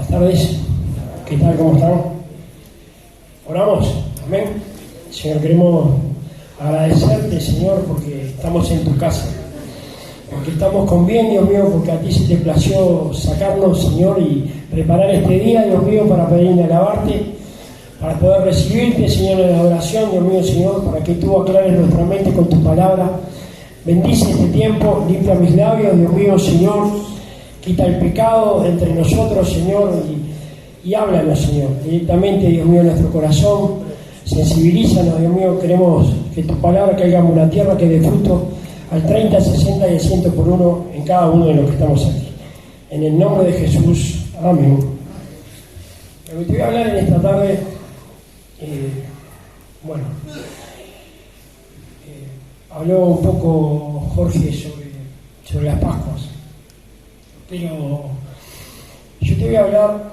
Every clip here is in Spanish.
Buenas tardes, ¿qué tal? ¿Cómo están? Oramos, amén. Señor, queremos agradecerte, Señor, porque estamos en tu casa, porque estamos con bien, Dios mío, porque a ti se te plació sacarnos, Señor, y preparar este día, Dios mío, para pedirme alabarte, para poder recibirte, Señor, en la oración, Dios mío, Señor, para que tú aclares nuestra mente con tu palabra. Bendice este tiempo, limpia mis labios, Dios mío, Señor, quita el pecado entre nosotros, Señor, y háblanos, Señor, directamente, Dios mío, en nuestro corazón. Sensibilízanos, Dios mío, queremos que tu palabra caiga en una tierra que dé fruto al 30, 60 y al 100 por uno en cada uno de los que estamos aquí. En el nombre de Jesús, amén. Lo que te voy a hablar en esta tarde, habló un poco Jorge sobre las Pascuas, pero yo te voy a hablar,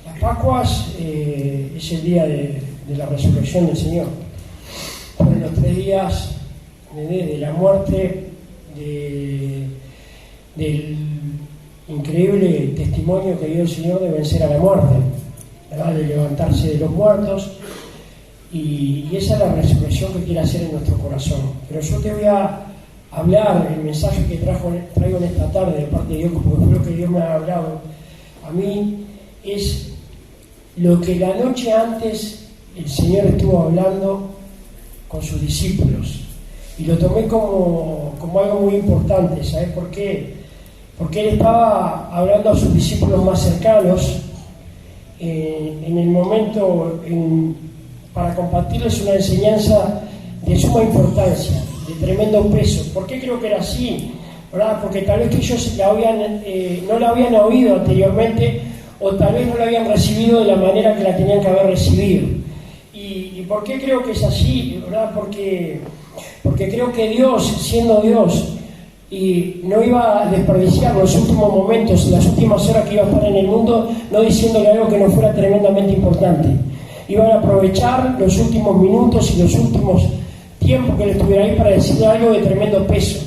las Pascuas es el día de la resurrección del Señor. Fueron los 3 días de la muerte, del increíble testimonio que dio el Señor de vencer a la muerte, ¿verdad? De levantarse de los muertos, y esa es la resurrección que quiere hacer en nuestro corazón. Pero yo te voy a hablar, el mensaje que traigo en esta tarde de parte de Dios, porque fue lo que Dios me ha hablado a mí, es lo que la noche antes el Señor estuvo hablando con sus discípulos, y lo tomé como algo muy importante. ¿Sabes por qué? Porque Él estaba hablando a sus discípulos más cercanos en el momento para compartirles una enseñanza de suma importancia, de tremendo peso. ¿Por qué creo que era así? ¿Verdad? Porque tal vez que ellos no la habían oído anteriormente, o tal vez no la habían recibido de la manera que la tenían que haber recibido. ¿Y por qué creo que es así? ¿Verdad? Porque creo que Dios, siendo Dios, y no iba a desperdiciar los últimos momentos, las últimas horas que iba a estar en el mundo, no diciéndole algo que no fuera tremendamente importante. Iban a aprovechar los últimos minutos y los últimos tiempos que le estuviera ahí para decirle algo de tremendo peso.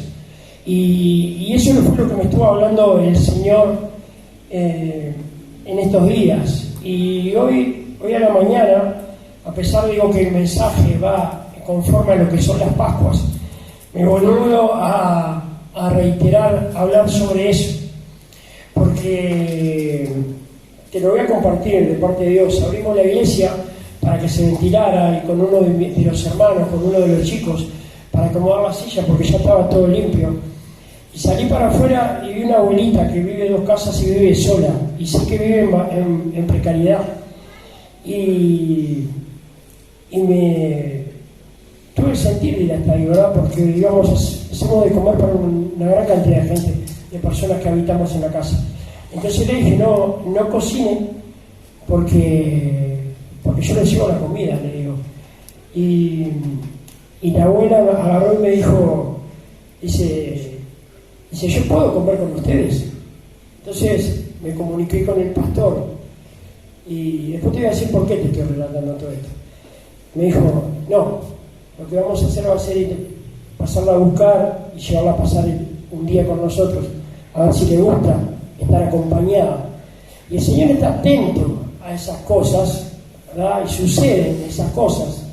Y eso fue lo que me estuvo hablando el Señor en estos días. Y hoy a la mañana, a pesar de que el mensaje va conforme a lo que son las Pascuas, me volvió a reiterar, hablar sobre eso, porque te lo voy a compartir de parte de Dios. Abrimos la iglesia para que se ventilara, y con uno de los hermanos, con uno de los chicos, para acomodar la silla, porque ya estaba todo limpio. Y salí para afuera y vi una abuelita que vive en 2 casas y vive sola, y sé que vive en precariedad. Y me tuve el sentir de ir hasta ahí, ¿verdad? Porque, digamos, hacemos de comer para una gran cantidad de gente, de personas que habitamos en la casa. Entonces le dije, no cocinen, porque yo les llevo la comida, le digo. Y la abuela agarró y me dijo, dice, ¿yo puedo comer con ustedes? Entonces me comuniqué con el pastor, y después te voy a decir por qué te estoy relatando todo esto. Me dijo, no, lo que vamos a hacer va a ser pasarla a buscar y llevarla a pasar un día con nosotros, a ver si le gusta estar acompañada. Y el Señor está atento a esas cosas, ¿verdad? Y suceden esas cosas.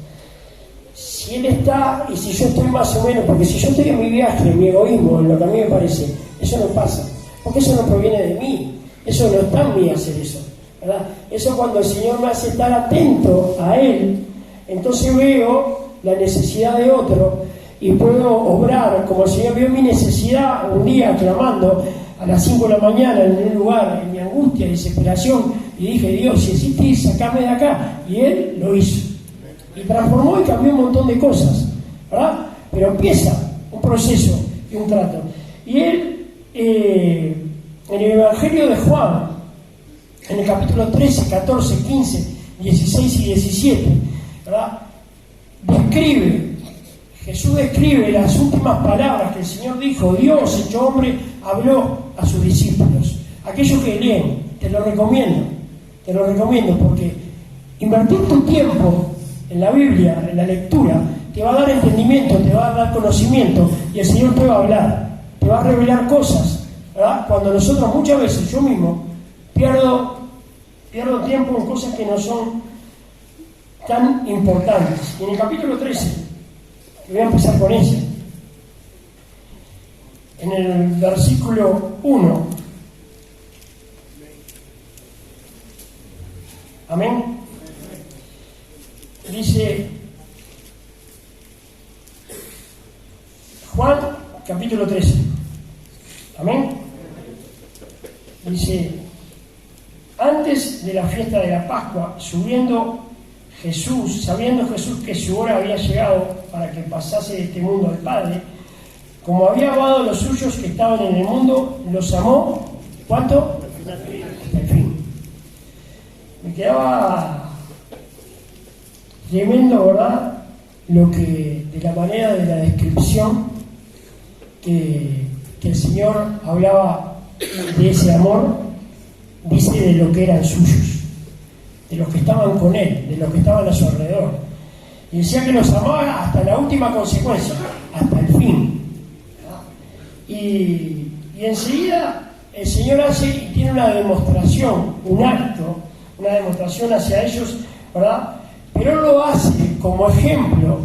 Si Él está, y si yo estoy más o menos, porque si yo estoy en mi viaje, en mi egoísmo, en lo que a mí me parece, eso no pasa, porque eso no proviene de mí, eso no está en mí hacer eso, ¿verdad? Eso, cuando el Señor me hace estar atento a Él, entonces veo la necesidad de otro y puedo obrar como el Señor vio mi necesidad un día clamando a las 5 de la mañana en un lugar, en mi angustia, desesperación, y dije, Dios, si existís, sacame de acá. Y Él lo hizo. Y transformó y cambió un montón de cosas, ¿verdad? Pero empieza un proceso y un trato. Y Él, en el Evangelio de Juan, en el capítulo 13, 14, 15, 16 y 17, ¿verdad? Jesús describe las últimas palabras que el Señor dijo. Dios, hecho hombre, habló a sus discípulos. Aquellos que leen, te lo recomiendo, porque invertir tu tiempo en la Biblia, en la lectura, te va a dar entendimiento, te va a dar conocimiento, y el Señor te va a hablar, te va a revelar cosas, ¿verdad? Cuando nosotros, muchas veces, yo mismo, pierdo Pierdo tiempo en cosas que no son tan importantes. Y en el capítulo 13, voy a empezar con ese, en el versículo 1, amén, dice Juan capítulo 13, amén, dice: antes de la fiesta de la Pascua, sabiendo Jesús que su hora había llegado para que pasase de este mundo al Padre, como había amado a los suyos que estaban en el mundo, los amó, ¿cuánto? Hasta el fin. Me quedaba tremendo, ¿verdad? De la manera de la descripción que el Señor hablaba de ese amor, dice de lo que eran suyos, de los que estaban con Él, de los que estaban a su alrededor. Y decía que los amaba hasta la última consecuencia, hasta el fin. Y enseguida el Señor hace y tiene una demostración, un acto, una demostración hacia ellos, ¿verdad? Pero Él lo hace como ejemplo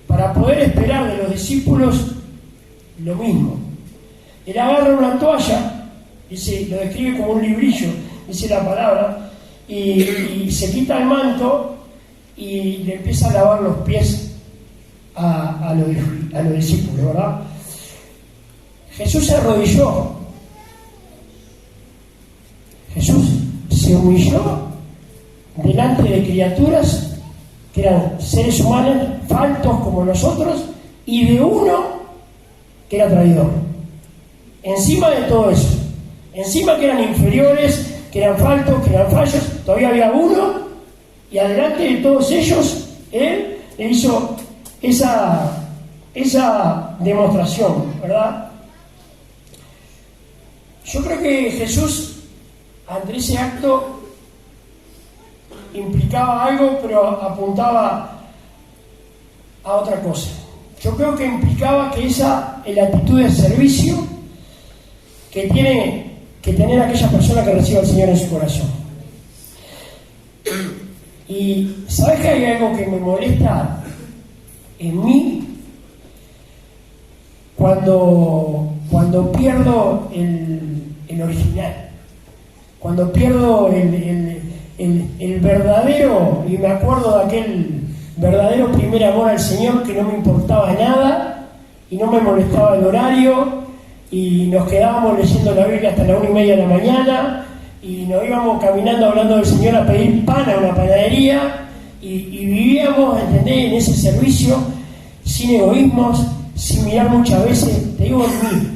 para poder esperar de los discípulos lo mismo. Él agarra una toalla, dice, lo describe como un librillo, dice la palabra, y se quita el manto y le empieza a lavar los pies a los discípulos, ¿verdad? Jesús se arrodilló, Jesús se humilló delante de criaturas que eran seres humanos, faltos como nosotros, y de uno que era traidor. Encima de todo eso, encima que eran inferiores, que eran faltos, que eran fallos, todavía había uno, y adelante de todos ellos, Él le hizo esa demostración, ¿verdad? Yo creo que Jesús, ante ese acto, implicaba algo, pero apuntaba a otra cosa. Yo creo que implicaba que esa es la actitud de servicio que tiene que tener aquella persona que recibe al Señor en su corazón. Y ¿sabes que hay algo que me molesta en mí? Cuando pierdo el original, cuando pierdo el verdadero, y me acuerdo de aquel verdadero primer amor al Señor, que no me importaba nada y no me molestaba el horario, y nos quedábamos leyendo la Biblia hasta la 1:30 de la mañana, y nos íbamos caminando hablando del Señor a pedir pan a una panadería, y vivíamos, ¿entendés?, en ese servicio sin egoísmos, sin mirar muchas veces, te digo, en mí,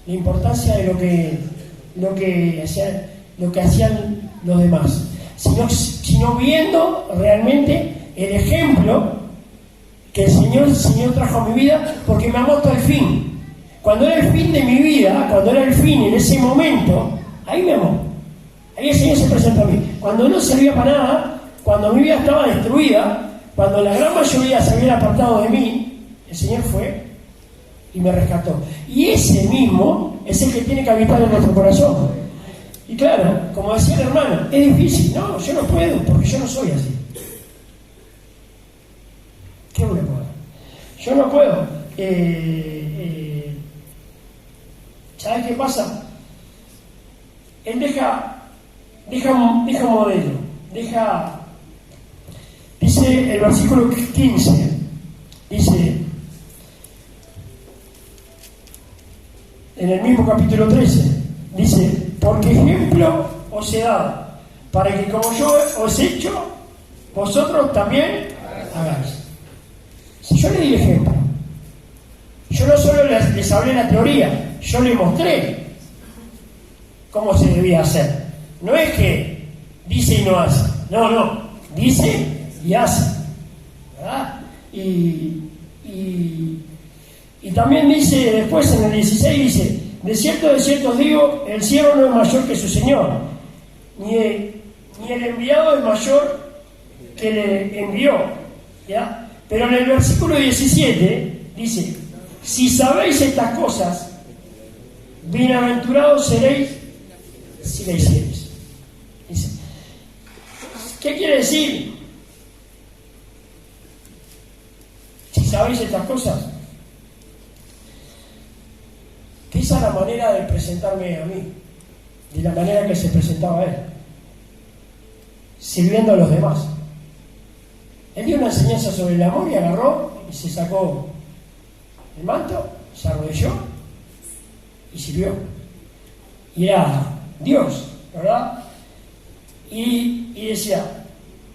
la importancia de lo que hacían los demás, sino viendo realmente el ejemplo que el Señor trajo a mi vida, porque me amó hasta el fin. Cuando era el fin de mi vida, cuando era el fin en ese momento, ahí me amó. Ahí el Señor se presentó a mí. Cuando no servía para nada, cuando mi vida estaba destruida, cuando la gran mayoría se había apartado de mí, el Señor fue y me rescató. Y ese mismo es el que tiene que habitar en nuestro corazón. Y claro, como decía el hermano, es difícil. No, yo no puedo, porque yo no soy así. ¿Qué voy a poder? Yo no puedo. ¿Sabes qué pasa? Él deja modelo, dice el versículo 15, dice, en el mismo capítulo 13, dice, porque ejemplo os he dado, para que como yo os he hecho, vosotros también hagáis. Si yo le di ejemplo, yo no solo les hablé la teoría, yo les mostré cómo se debía hacer. No es que dice y no hace, no, dice y hace, ¿verdad? Y también dice después en el 16, dice, de cierto os digo, el siervo no es mayor que su señor, ni el enviado es mayor que le envió, ¿ya? Pero en el versículo 17 dice, si sabéis estas cosas, bienaventurados seréis si la hiciereis. ¿Qué quiere decir? Si sabéis estas cosas, que esa es la manera de presentarme a mí, de la manera que se presentaba él, sirviendo a los demás. Él dio una enseñanza sobre el amor y agarró y se sacó el manto, se arrodilló y sirvió. Y era Dios, ¿verdad? Y decía,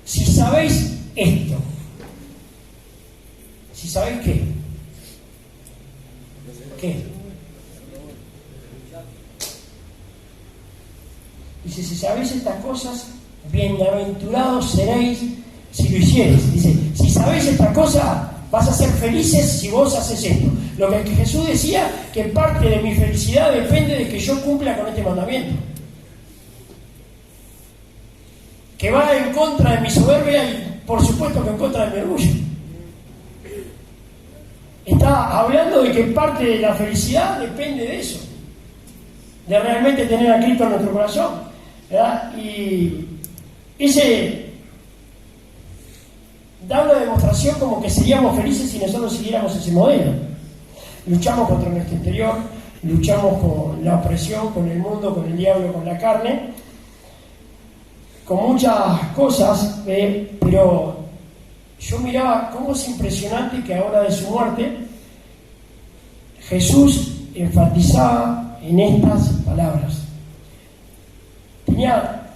si sabéis esto, si sabéis qué, dice, si sabéis estas cosas, bienaventurados seréis si lo hiciereis. Dice, si sabéis estas cosas, vas a ser felices si vos haces esto. Lo que Jesús decía, que parte de mi felicidad depende de que yo cumpla con este mandamiento, que va en contra de mi soberbia y por supuesto que en contra de mi orgullo. Está hablando de que parte de la felicidad depende de eso, de realmente tener a Cristo en nuestro corazón, ¿verdad? Y ese da una demostración como que seríamos felices si nosotros siguiéramos ese modelo. Luchamos contra nuestro interior, luchamos con la opresión, con el mundo, con el diablo, con la carne, con muchas cosas, pero yo miraba cómo es impresionante que a hora de su muerte Jesús enfatizaba en estas palabras.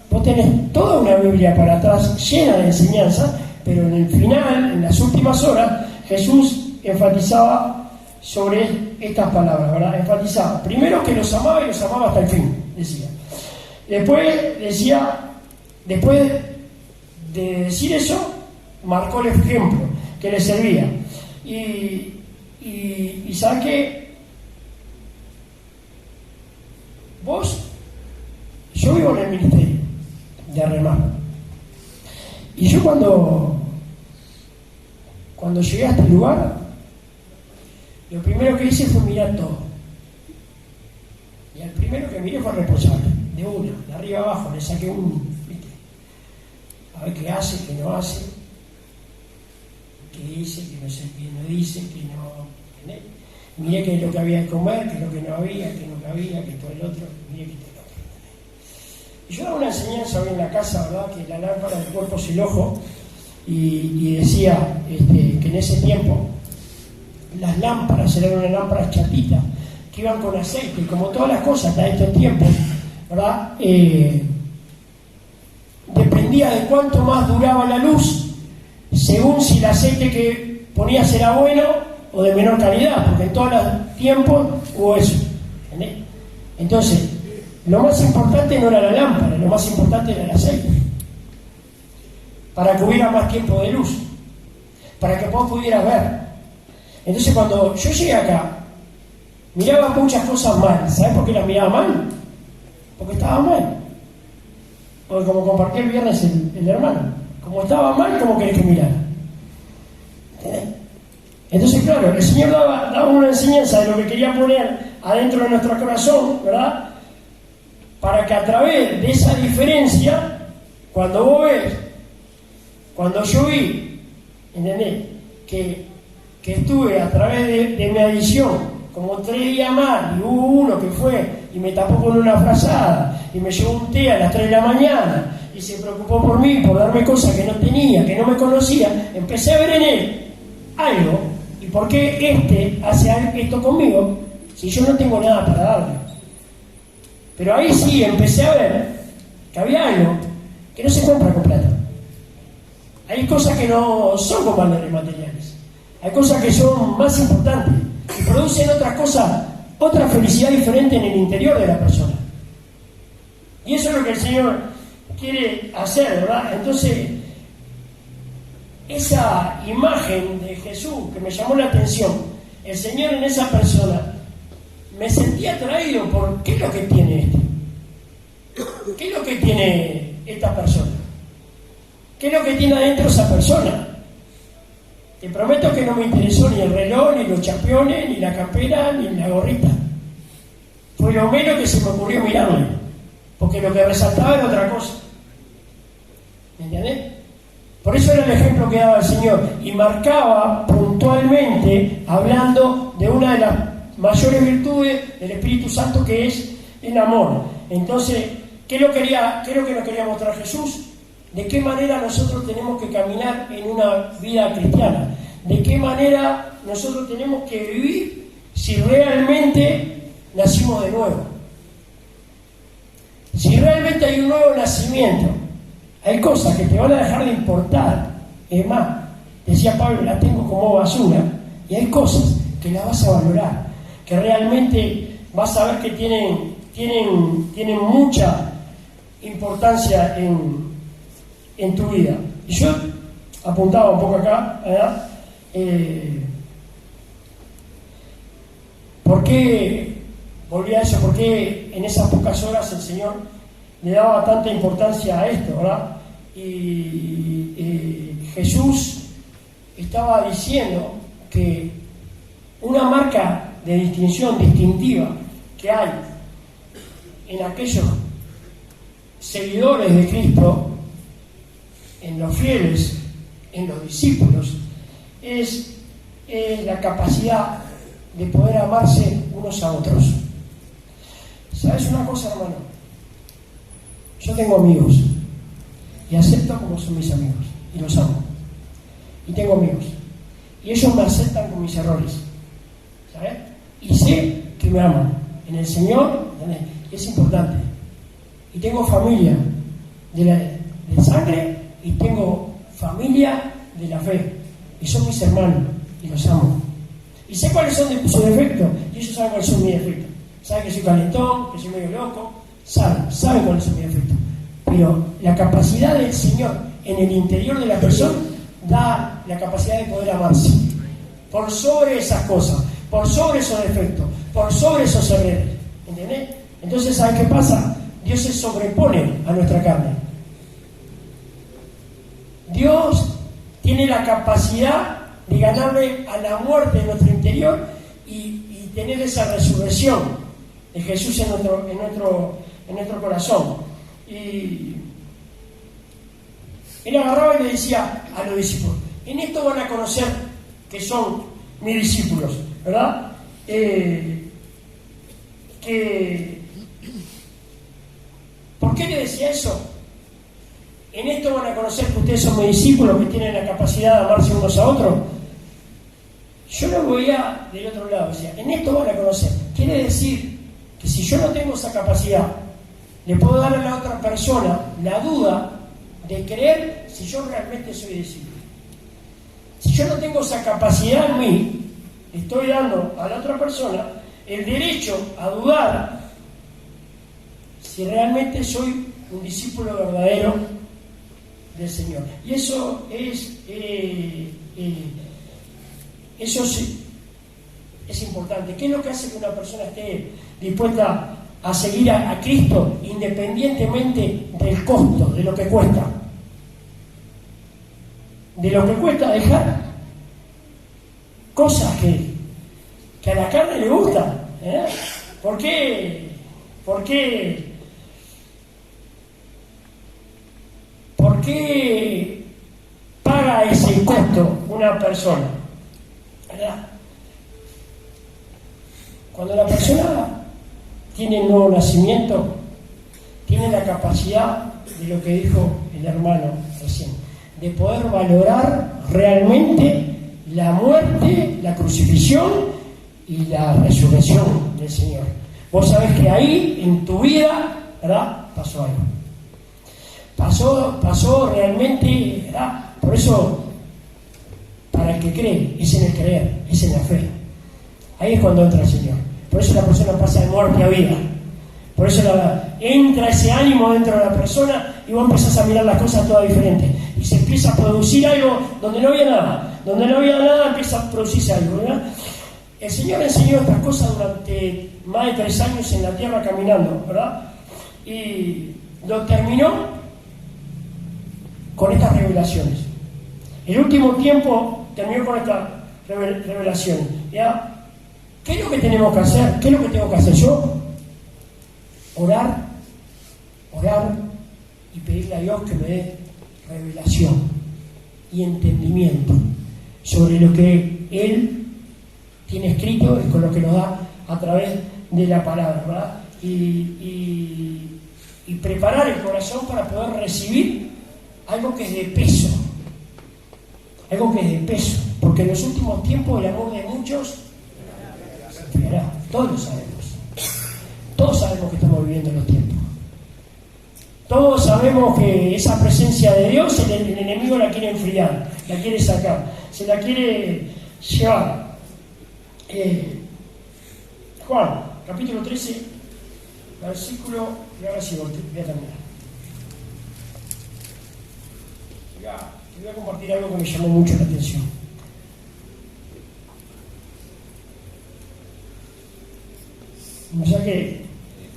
Vos tenés toda una Biblia para atrás llena de enseñanza, pero en el final, en las últimas horas, Jesús enfatizaba sobre estas palabras, ¿verdad? Enfatizaba, primero, que los amaba y los amaba hasta el fin, decía. Después decía, después de decir eso, marcó el ejemplo que le servía. Y ¿sabes qué? Yo vivo en el ministerio de remar. Y yo cuando llegué a este lugar, lo primero que hice fue mirar todo. Y el primero que miré fue el responsable, de uno, de arriba abajo, le saqué ¿viste? A ver qué hace, qué no hace, qué dice, qué no sé, qué no dice, qué no. ¿Entendés? Miré qué es lo que había de comer, qué es lo que no había, qué no había, qué todo el otro, miré qué todo el otro. Y yo daba una enseñanza hoy en la casa, ¿verdad? Que la lámpara del cuerpo es el ojo, y decía que en ese tiempo las lámparas eran unas lámparas chatitas que iban con aceite, y como todas las cosas de estos tiempos, ¿verdad? Dependía de cuánto más duraba la luz, según si el aceite que ponías era bueno o de menor calidad, porque en todos los tiempos hubo eso. ¿Entendés? Entonces, lo más importante no era la lámpara, lo más importante era el aceite, para que hubiera más tiempo de luz, para que vos pudieras ver. Entonces, cuando yo llegué acá, miraba muchas cosas mal. ¿Sabes por qué las miraba mal? Porque estaba mal. Porque como compartí el viernes el hermano, como estaba mal, ¿cómo querés que mirara? ¿Entendés? Entonces, claro, el Señor daba una enseñanza de lo que quería poner adentro de nuestro corazón, ¿verdad? Para que a través de esa diferencia, cuando vos ves, cuando yo vi, ¿entendés? Que estuve a través de mi adicción como 3 días más, y hubo uno que fue y me tapó con una frazada y me llevó un té a las 3 de la mañana y se preocupó por mí, por darme cosas que no tenía, que no me conocía, empecé a ver en él algo. ¿Y por qué hace esto conmigo si yo no tengo nada para darle? Pero ahí sí empecé a ver que había algo que no se compra con plata. Hay cosas que no son con valores materiales. Hay cosas que son más importantes y producen otras cosas, otra felicidad diferente en el interior de la persona. Y eso es lo que el Señor quiere hacer, ¿verdad? Entonces, esa imagen de Jesús que me llamó la atención, el Señor en esa persona, me sentí atraído por qué es lo que tiene este. ¿Qué es lo que tiene esta persona? ¿Qué es lo que tiene adentro esa persona? Te prometo que no me interesó ni el reloj, ni los championes, ni la campera, ni la gorrita. Fue lo menos que se me ocurrió mirarle, porque lo que resaltaba era otra cosa. ¿Me entiendes? Por eso era el ejemplo que daba el Señor, y marcaba puntualmente, hablando de una de las mayores virtudes del Espíritu Santo, que es el amor. Entonces, ¿qué es lo que nos quería mostrar Jesús? ¿De qué manera nosotros tenemos que caminar en una vida cristiana? ¿De qué manera nosotros tenemos que vivir si realmente nacimos de nuevo? Si realmente hay un nuevo nacimiento, hay cosas que te van a dejar de importar. Es más, decía Pablo, las tengo como basura, y hay cosas que las vas a valorar, que realmente vas a ver que tienen mucha importancia en tu vida. Y yo apuntaba un poco acá, ¿verdad? ¿Por qué volví a eso? ¿Por qué en esas pocas horas el Señor le daba tanta importancia a esto, ¿verdad? Y Jesús estaba diciendo que una marca de distinción distintiva que hay en aquellos seguidores de Cristo, en los fieles, en los discípulos, es la capacidad de poder amarse unos a otros. ¿Sabes una cosa, hermano? Yo tengo amigos y acepto como son mis amigos y los amo. Y tengo amigos y ellos me aceptan con mis errores, ¿sabes? Y sé que me aman en el Señor, es importante. Y tengo familia de sangre y tengo familia de la fe, y son mis hermanos y los amo. Y sé cuáles son sus defectos, y ellos saben cuáles son mis defectos. Saben que soy calentón, que soy medio loco, saben cuáles son mis defectos. Pero la capacidad del Señor en el interior de la persona da la capacidad de poder amarse por sobre esas cosas, por sobre esos defectos, por sobre esos errores. ¿Entendés? Entonces, ¿sabes qué pasa? Dios se sobrepone a nuestra carne. Dios tiene la capacidad de ganarle a la muerte en nuestro interior y tener esa resurrección de Jesús en nuestro corazón. Y él agarraba y le decía a los discípulos: en esto van a conocer que son mis discípulos, ¿verdad? ¿Por qué le decía eso? En esto van a conocer que ustedes son mis discípulos, que tienen la capacidad de amarse unos a otros. Yo lo veía del otro lado, decía, en esto van a conocer. Quiere decir que si yo no tengo esa capacidad, le puedo dar a la otra persona la duda de creer si yo realmente soy discípulo. Si yo no tengo esa capacidad en mí, estoy dando a la otra persona el derecho a dudar si realmente soy un discípulo verdadero del Señor. Y eso es importante. ¿Qué es lo que hace que una persona esté dispuesta a seguir a Cristo independientemente del costo, de lo que cuesta? De lo que cuesta dejar cosas que a la carne le gustan. ¿Por qué paga ese costo una persona? ¿Verdad? Cuando la persona tiene un nuevo nacimiento, tiene la capacidad de lo que dijo el hermano recién, de poder valorar realmente la muerte, la crucifixión y la resurrección del Señor. Vos sabés que ahí, en tu vida, ¿verdad?, pasó algo. Pasó realmente, ¿verdad? Por eso, para el que cree, es en el creer, es en la fe. Ahí es cuando entra el Señor. Por eso la persona pasa de muerte a vida. Por eso entra ese ánimo dentro de la persona y vos empezás a mirar las cosas todas diferentes. Y se empieza a producir algo donde no había nada. Donde no había nada empieza a producirse algo, ¿verdad? El Señor enseñó estas cosas durante más de 3 años en la tierra caminando, ¿verdad? Y lo terminó con estas revelaciones. El último tiempo terminó con estas revelaciones. ¿Ya? ¿Qué es lo que tenemos que hacer? ¿Qué es lo que tengo que hacer yo? Orar y pedirle a Dios que me dé revelación y entendimiento sobre lo que Él tiene escrito y con lo que nos da a través de la palabra, ¿verdad? Y preparar el corazón para poder recibir algo que es de peso, porque en los últimos tiempos el amor de muchos se enfriará. Todos lo sabemos que estamos viviendo los tiempos. Todos sabemos que esa presencia de Dios el enemigo la quiere enfriar, la quiere sacar, se la quiere llevar. Juan, capítulo 13, versículo, y ahora sí voy a terminar. Voy a compartir algo que me llamó mucho la atención. O sea que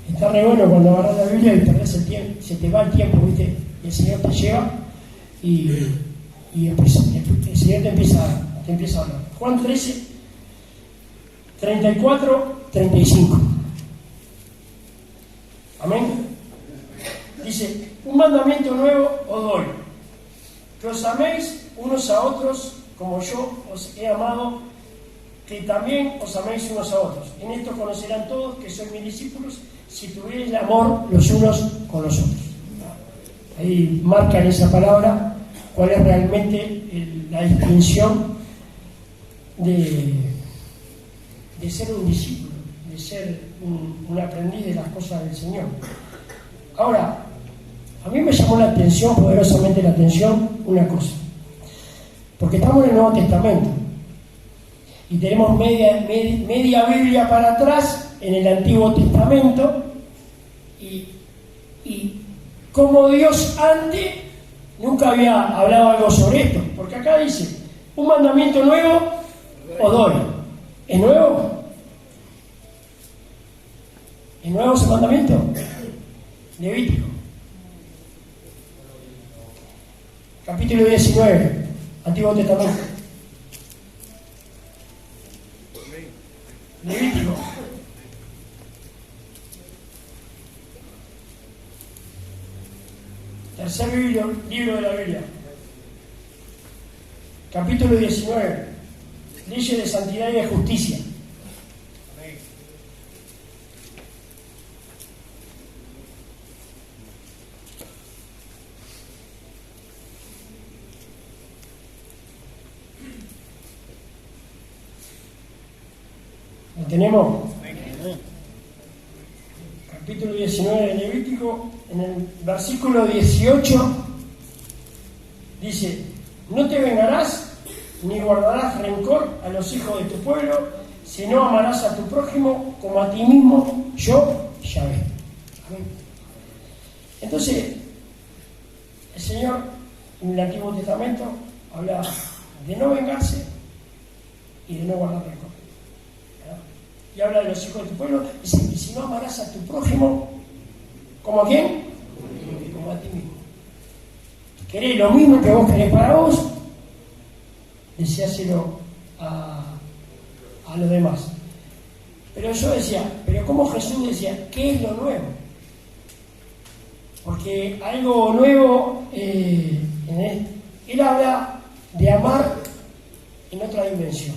está re bueno cuando agarras la Biblia y perdés el tiempo, se te va el tiempo, ¿viste? Y el Señor te lleva y el Señor te empieza a hablar. Juan 13, 34, 35. Amén. Dice: un mandamiento nuevo os doy, que os améis unos a otros como yo os he amado, que también os améis unos a otros. En esto conocerán todos que sois mis discípulos, si tuvierais amor los unos con los otros. Ahí marca en esa palabra cuál es realmente la distinción de ser un discípulo, de ser un aprendiz de las cosas del Señor. Ahora, a mí me llamó la atención, poderosamente la atención, una cosa. Porque estamos en el Nuevo Testamento y tenemos media Biblia para atrás en el Antiguo Testamento y como Dios antes nunca había hablado algo sobre esto. Porque acá dice: un mandamiento nuevo os doy. ¿Es nuevo? ¿Es nuevo ese mandamiento? Levítico. Capítulo 19, Antiguo Testamento. Levítico. Tercer libro de la Biblia. Capítulo 19. Leyes de santidad y de justicia. ¿Lo tenemos? Capítulo 19 de Levítico, en el versículo 18, dice: no te vengarás ni guardarás rencor a los hijos de tu pueblo, sino amarás a tu prójimo como a ti mismo, yo, Yahvé. Amén. Entonces, el Señor en el Antiguo Testamento habla de no vengarse y de no guardar rencor. Y habla de los hijos de tu pueblo, dice: y si no amarás a tu prójimo, ¿como a quién? Como a ti mismo. ¿Querés lo mismo que vos querés para vos? Deseáselo a los demás. Pero yo decía, pero ¿cómo Jesús decía qué es lo nuevo? Porque algo nuevo, él habla de amar en otra dimensión.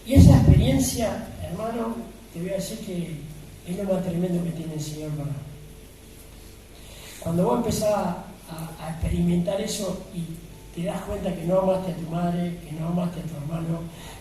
Y esa experiencia, hermano, te voy a decir que es lo más tremendo que tiene el Señor para. Cuando vos empezás a experimentar eso y te das cuenta que no amaste a tu madre, que no amaste a tu hermano,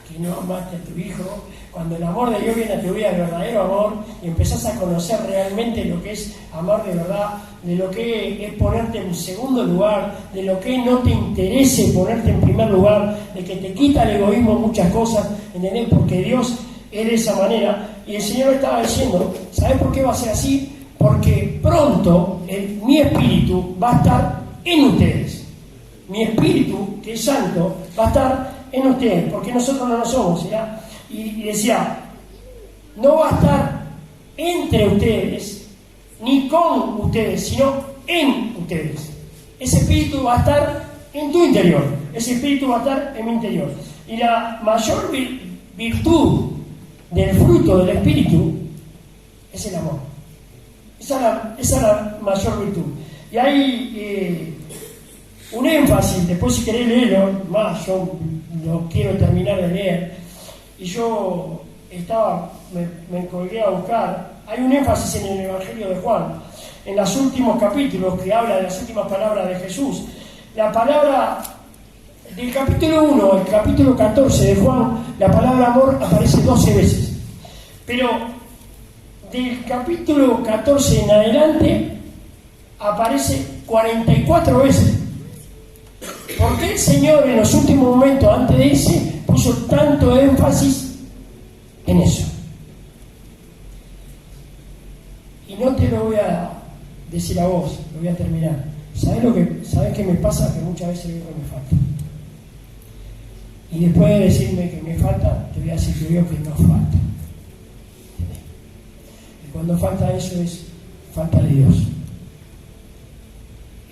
que no amaste a tu hijo, cuando el amor de Dios viene a tu vida, el verdadero amor, y empezás a conocer realmente lo que es amar de verdad, de lo que es ponerte en segundo lugar, de lo que no te interese ponerte en primer lugar, de que te quita el egoísmo muchas cosas, ¿entendés? Porque Dios es de esa manera. Y el Señor estaba diciendo: ¿sabés por qué va a ser así? Porque pronto mi espíritu va a estar en ustedes. Mi espíritu, que es santo, va a estar en ustedes, porque nosotros no lo somos, ¿ya? Y decía: no va a estar entre ustedes, ni con ustedes, sino en ustedes. Ese espíritu va a estar en tu interior, ese espíritu va a estar en mi interior. Y la mayor virtud del fruto del espíritu es el amor. Esa es la mayor virtud. Y hay un énfasis, después si querés leerlo, más yo no quiero terminar de leer, y yo me colgué a buscar, hay un énfasis en el Evangelio de Juan, en los últimos capítulos que habla de las últimas palabras de Jesús. La palabra del capítulo 1 al capítulo 14 de Juan, la palabra amor aparece 12 veces, pero del capítulo 14 en adelante aparece 44 veces. ¿Por qué el Señor en los últimos momentos antes de ese puso tanto énfasis en eso? Y no te lo voy a decir a vos, lo voy a terminar. ¿Sabés qué me pasa? Que muchas veces veo que me falta. Y después de decirme que me falta, te voy a decir que veo que no falta. Y cuando falta eso es falta de Dios.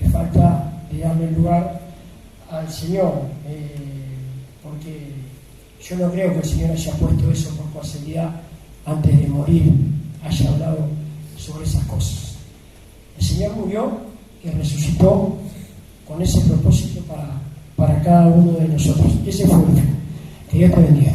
Es falta de darle lugar al Señor, porque yo no creo que el Señor haya puesto eso por casualidad antes de morir, haya hablado sobre esas cosas. El Señor murió y resucitó con ese propósito para cada uno de nosotros. Ese fue el fin. Que Dios te bendiga.